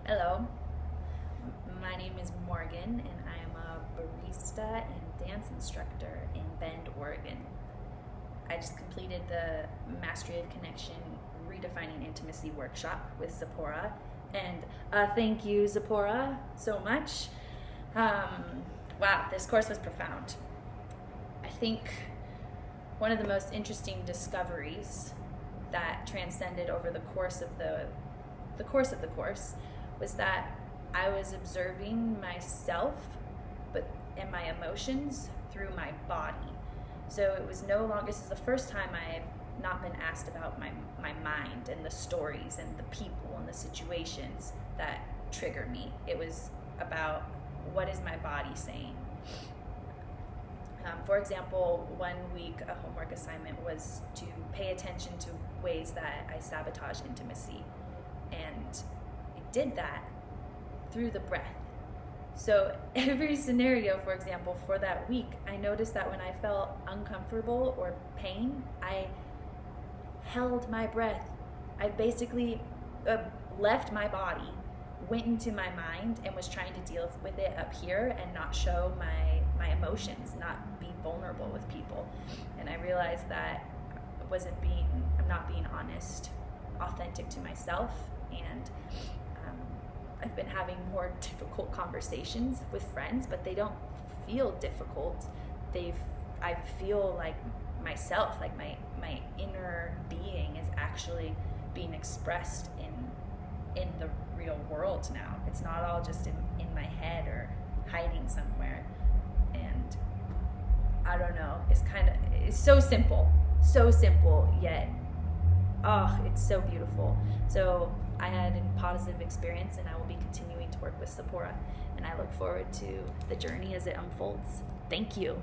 Hello, my name is Morgan and I am a barista and dance instructor in Bend, Oregon. I just completed the Mastery of Connection Redefining Intimacy workshop with Zipporah, and thank you, Zipporah, so much. Wow, this course was profound. I think one of the most interesting discoveries that transcended over the course of the course was that I was observing myself and my emotions through my body. So it was no longer, this is the first time I've not been asked about my mind and the stories and the people and the situations that trigger me. It was about, what is my body saying? For example, 1 week a homework assignment was to pay attention to ways that I sabotage intimacy. And I did that through the breath. So every scenario, for example, for that week, I noticed that when I felt uncomfortable or pain, I held my breath. I basically left my body, went into my mind, and was trying to deal with it up here and not show my emotions, not be vulnerable with people. And I realized that I'm not being honest, authentic to myself, and I've been having more difficult conversations with friends, but they don't feel difficult. I feel like myself, like my inner being is actually being expressed in the real world now. It's not all just in my head or hiding somewhere. And I don't know, it's so simple, yet it's so beautiful. So I had a positive experience, and I will be continuing to work with Zipporah, and I look forward to the journey as it unfolds. Thank you.